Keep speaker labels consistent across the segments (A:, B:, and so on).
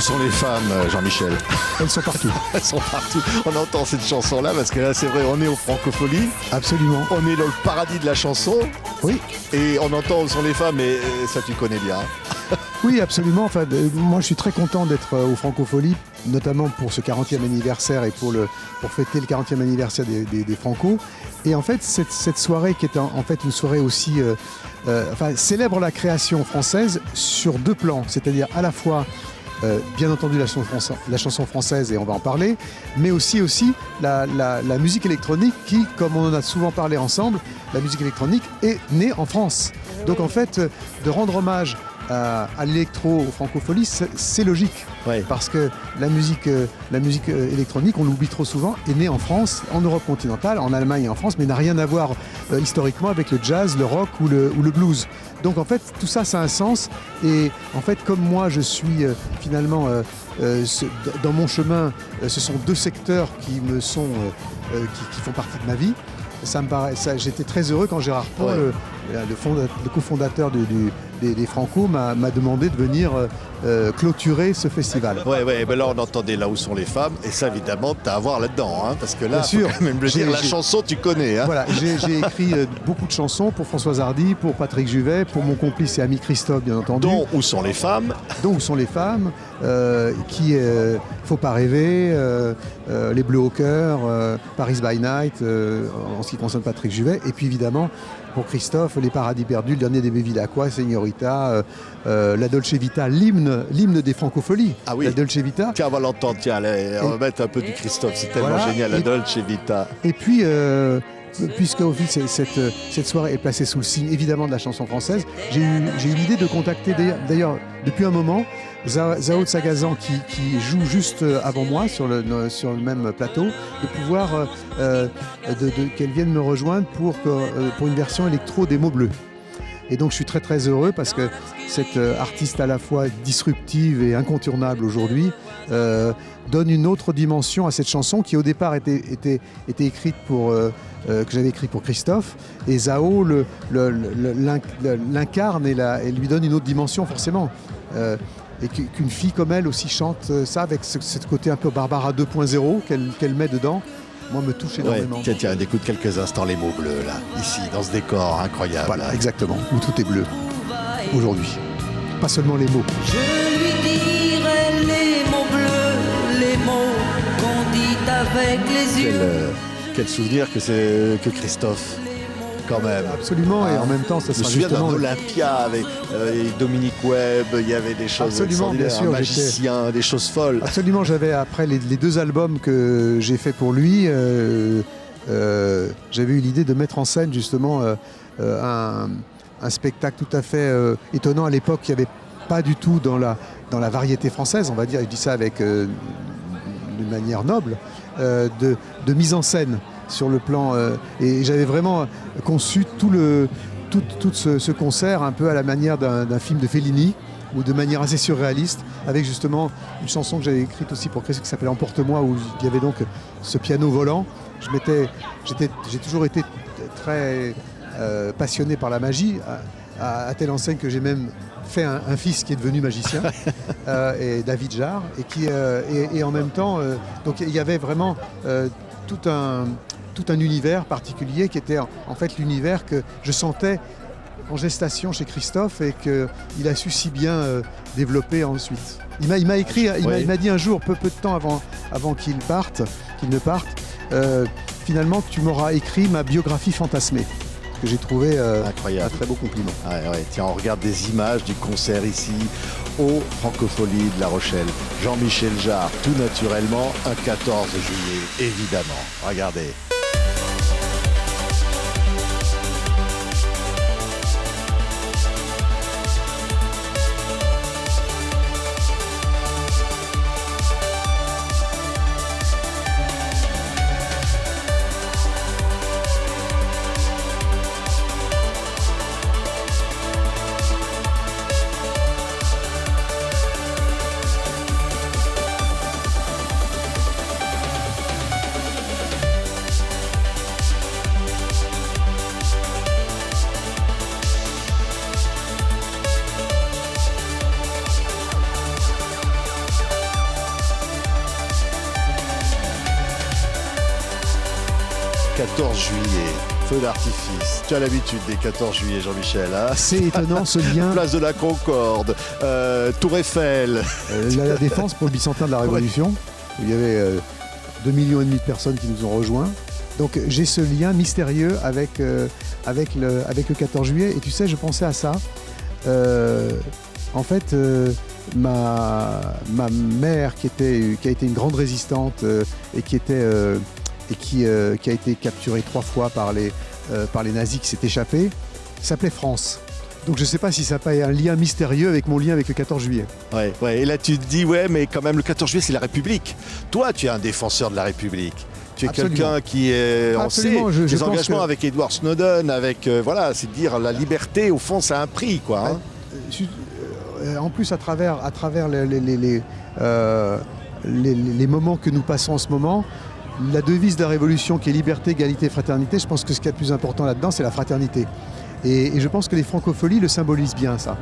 A: Où sont les femmes, Jean-Michel?
B: Elles sont partout.
A: Elles sont partout. On entend cette chanson-là parce que là, c'est vrai, on est au Francophonie.
B: Absolument.
A: On est dans le paradis de la chanson.
B: Oui.
A: Et on entend Où sont les femmes, et ça, tu connais bien.
B: Oui, absolument. Enfin, moi, je suis très content d'être au Francophonie, notamment pour ce 40e anniversaire et pour fêter le 40e anniversaire des Franco. Et en fait, cette soirée qui est en fait une soirée aussi... célèbre la création française sur deux plans. C'est-à-dire à la fois... bien entendu la chanson française, et on va en parler, mais aussi la musique électronique qui, comme on en a souvent parlé ensemble, la musique électronique est née en France. Donc en fait, de rendre hommage à l'électro, au Francophonie, c'est logique.
A: Ouais.
B: Parce que la musique électronique, on l'oublie trop souvent, est née en France, en Europe continentale, en Allemagne et en France, mais n'a rien à voir historiquement avec le jazz, le rock ou le blues. Donc en fait, tout ça, ça a un sens. Et en fait, comme moi, je suis finalement, dans mon chemin, ce sont deux secteurs qui font partie de ma vie. J'étais très heureux quand Gérard Paul, le cofondateur des Franco, m'a demandé de venir clôturer ce festival.
A: Ouais, ben là on entendait Là où sont les femmes, et ça évidemment t'as à voir là-dedans, hein, parce que là,
B: bien sûr,
A: faut quand même le dire, la chanson tu connais. Hein.
B: Voilà, j'ai écrit beaucoup de chansons pour Françoise Hardy, pour Patrick Juvet, pour mon complice et ami Christophe, bien entendu.
A: Dont Où sont les femmes.
B: Dont Où sont les femmes, Faut pas rêver, Les Bleus au cœur, Paris by Night, en ce qui concerne Patrick Juvet, et puis évidemment pour Christophe, Les Paradis perdus, Le dernier des Bevilacqua, Signorita, La Dolce Vita, l'hymne des Francopholies.
A: Ah oui.
B: La Dolce Vita.
A: Tiens, on va l'entendre, tiens, allez, on va mettre un peu du Christophe, c'est tellement
B: Voilà.
A: génial, La Dolce Vita.
B: Et puis, puisque au fil, cette soirée est placée sous le signe évidemment de la chanson française, j'ai eu l'idée de contacter d'ailleurs depuis un moment Zao de Sagazan qui joue juste avant moi sur le même plateau, de pouvoir qu'elle vienne me rejoindre pour une version électro des Mots Bleus. Et donc je suis très très heureux parce que cette artiste à la fois disruptive et incontournable aujourd'hui donne une autre dimension à cette chanson qui au départ était écrite que j'avais écrit pour Christophe, et Zao l'incarne et lui donne une autre dimension forcément. Et qu'une fille comme elle aussi chante ça avec ce côté un peu Barbara 2.0 qu'elle met dedans, moi me touche énormément.
A: Ouais, tiens, on écoute quelques instants les Mots Bleus là, ici, dans ce décor incroyable.
B: Voilà, exactement, où tout est bleu aujourd'hui. Pas seulement les mots.
C: Je lui dirai les mots bleus, les mots qu'on dit avec les yeux.
A: Quel souvenir que Christophe, quand même.
B: Absolument, et en même temps, ça
A: je me
B: sera
A: souviens d'un
B: justement...
A: Olympia avec Dominique Webb, il y avait des choses
B: Absolument, bien sûr,
A: un magicien, des choses folles.
B: Absolument, j'avais après les deux albums que j'ai fait pour lui, j'avais eu l'idée de mettre en scène justement un spectacle tout à fait étonnant. À l'époque, il n'y avait pas du tout dans la variété française, on va dire, et je dis ça avec d'une manière noble, de mise en scène sur le plan, et j'avais vraiment conçu tout ce concert un peu à la manière d'un film de Fellini, ou de manière assez surréaliste, avec justement une chanson que j'avais écrite aussi pour Christophe qui s'appelait Emporte-moi, où il y avait donc ce piano volant. J'ai toujours été très passionné par la magie, à telle enseigne que j'ai même fait un fils qui est devenu magicien, et David Jarre, et en même temps, donc il y avait vraiment tout un univers particulier qui était en fait l'univers que je sentais en gestation chez Christophe et qu'il a su si bien développer ensuite. Il m'a écrit, il m'a dit un jour, peu de temps avant qu'il ne parte, finalement tu m'auras écrit ma biographie fantasmée, que j'ai trouvé
A: incroyable.
B: Un très beau compliment.
A: Ouais. Tiens, on regarde des images du concert ici au Francophonie de La Rochelle. Jean-Michel Jarre, tout naturellement, un 14 juillet, évidemment. Regardez. 14 juillet, feu d'artifice. Tu as l'habitude des 14 juillet, Jean-Michel. Hein,
B: c'est étonnant ce lien.
A: Place de la Concorde, Tour Eiffel.
B: La Défense pour le bicentenaire de la Révolution, où il y avait 2,5 millions de personnes qui nous ont rejoints. Donc j'ai ce lien mystérieux avec le 14 juillet. Et tu sais, je pensais à ça. En fait, ma mère, qui a été une grande résistante et qui a été capturée 3 fois par les nazis, qui s'est échappée, s'appelait France. Donc je ne sais pas si ça n'a pas un lien mystérieux avec mon lien avec le 14 juillet.
A: Ouais. Et là tu te dis, ouais, mais quand même le 14 juillet c'est la République. Toi tu es un défenseur de la République. Tu es quelqu'un qui est... On sait, les engagements avec Edward Snowden, avec... voilà, c'est de dire la liberté, au fond, ça a un prix, quoi. Hein.
B: En plus, à travers les moments que nous passons en ce moment, la devise de la Révolution qui est liberté, égalité, fraternité, je pense que ce qui est le plus important là-dedans, c'est la fraternité. Et je pense que les francopholies le symbolisent bien, ça.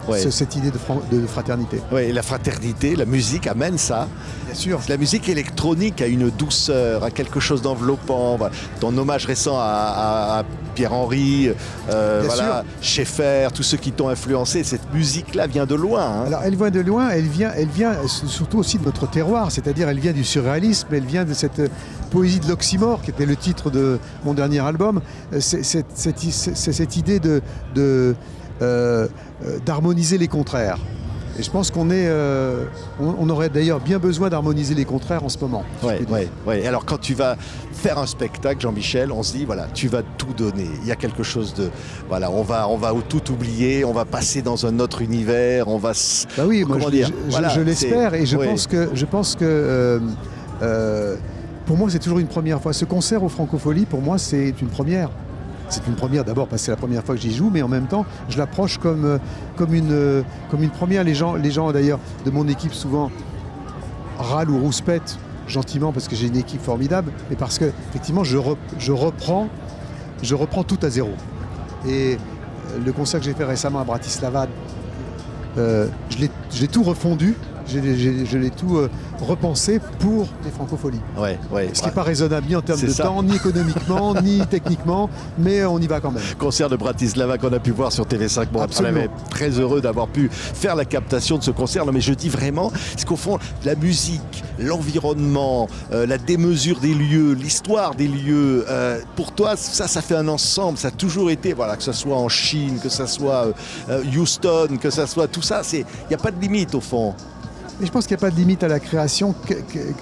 B: Ouais. Cette idée de fraternité.
A: Oui, et la fraternité, la musique amène ça.
B: Bien sûr.
A: La musique électronique a une douceur, a quelque chose d'enveloppant. Ton hommage récent à Pierre-Henry, voilà, Schaeffer, tous ceux qui t'ont influencé, cette musique-là vient de loin. Hein.
B: Alors elle vient de loin, elle vient surtout aussi de notre terroir, c'est-à-dire elle vient du surréalisme, elle vient de cette poésie de l'oxymore, qui était le titre de mon dernier album. C'est cette idée d'harmoniser les contraires. Et je pense qu'on aurait d'ailleurs bien besoin d'harmoniser les contraires en ce moment.
A: Ouais. Alors quand tu vas faire un spectacle, Jean-Michel, on se dit, voilà, tu vas tout donner. Il y a quelque chose de... Voilà, on va tout oublier, on va passer dans un autre univers, on va...
B: Bah oui, moi, je l'espère, et je pense que pour moi, c'est toujours une première fois. Ce concert aux Francopholies, pour moi, c'est une première. C'est une première d'abord parce que c'est la première fois que j'y joue, mais en même temps, je l'approche comme une première. Les gens d'ailleurs de mon équipe souvent râlent ou rouspètent gentiment parce que j'ai une équipe formidable, mais parce que effectivement je reprends tout à zéro. Et le concert que j'ai fait récemment à Bratislava, je l'ai tout refondu. Je l'ai tout repensé pour les Francopholies. Ce qui n'est pas raisonnable ni en termes de temps, ni économiquement, ni techniquement, mais on y va quand même.
A: Concert de Bratislava qu'on a pu voir sur TV5. Bon, on est très heureux d'avoir pu faire la captation de ce concert. Non, mais je dis vraiment, c'est qu'au fond, la musique, l'environnement, la démesure des lieux, l'histoire des lieux, pour toi, ça fait un ensemble. Ça a toujours été, voilà, que ce soit en Chine, que ce soit Houston, que ce soit tout ça, il n'y a pas de limite au fond.
B: Mais je pense qu'il n'y a pas de limite à la création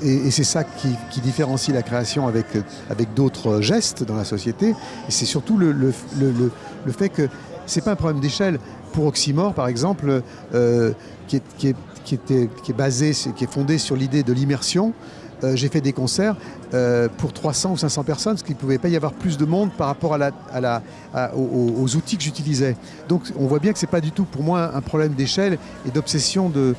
B: et c'est ça qui différencie la création avec d'autres gestes dans la société. Et c'est surtout le fait que ce n'est pas un problème d'échelle. Pour Oxymore, par exemple, qui est fondé sur l'idée de l'immersion, j'ai fait des concerts pour 300 ou 500 personnes, parce qu'il ne pouvait pas y avoir plus de monde par rapport aux outils que j'utilisais. Donc on voit bien que ce n'est pas du tout pour moi un problème d'échelle et d'obsession de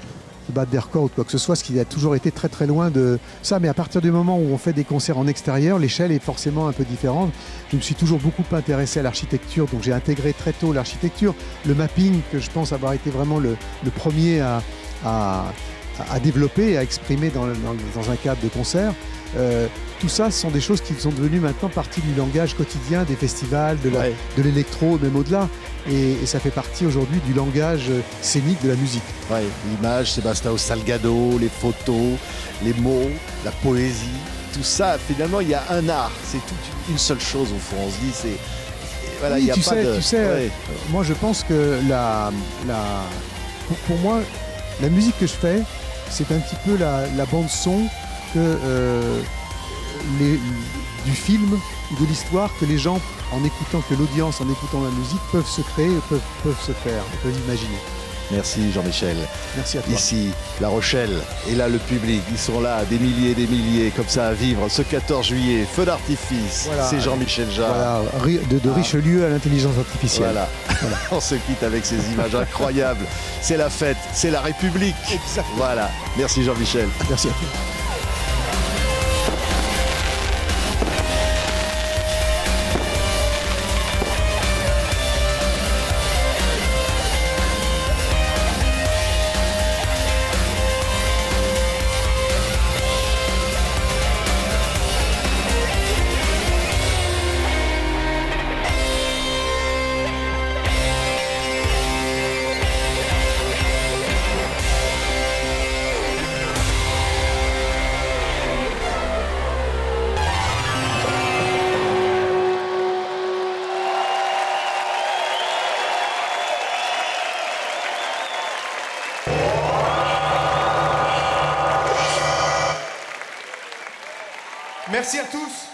B: battre des records ou quoi que ce soit, ce qui a toujours été très très loin de ça. Mais à partir du moment où on fait des concerts en extérieur, l'échelle est forcément un peu différente. Je me suis toujours beaucoup intéressé à l'architecture, donc j'ai intégré très tôt l'architecture, le mapping, que je pense avoir été vraiment le premier à développer et à exprimer dans un cadre de concert. Tout ça, ce sont des choses qui sont devenues maintenant partie du langage quotidien des festivals, de l'électro, même au-delà. Et ça fait partie aujourd'hui du langage scénique de la musique.
A: L'image, Sébastien Salgado, les photos, les mots, la poésie, tout ça, finalement, il y a un art. C'est toute une seule chose au fond. On se dit, voilà,
B: oui,
A: y a
B: tu
A: pas
B: sais,
A: de...
B: tu sais, moi je pense que pour moi, la musique que je fais, c'est un petit peu la bande son du film ou de l'histoire que les gens, que l'audience, en écoutant la musique, peuvent se créer, peuvent se faire, peuvent imaginer.
A: Merci Jean-Michel.
B: Merci à toi.
A: Ici, La Rochelle, et là le public, ils sont là, des milliers, comme ça à vivre. Ce 14 juillet, feu d'artifice, voilà. C'est Jean-Michel Jarre.
B: Voilà, de Richelieu à l'intelligence artificielle.
A: Voilà. On se quitte avec ces images incroyables. C'est la fête, c'est la République.
B: Exactement.
A: Voilà. Merci Jean-Michel.
B: Merci à toi.
D: Merci à tous.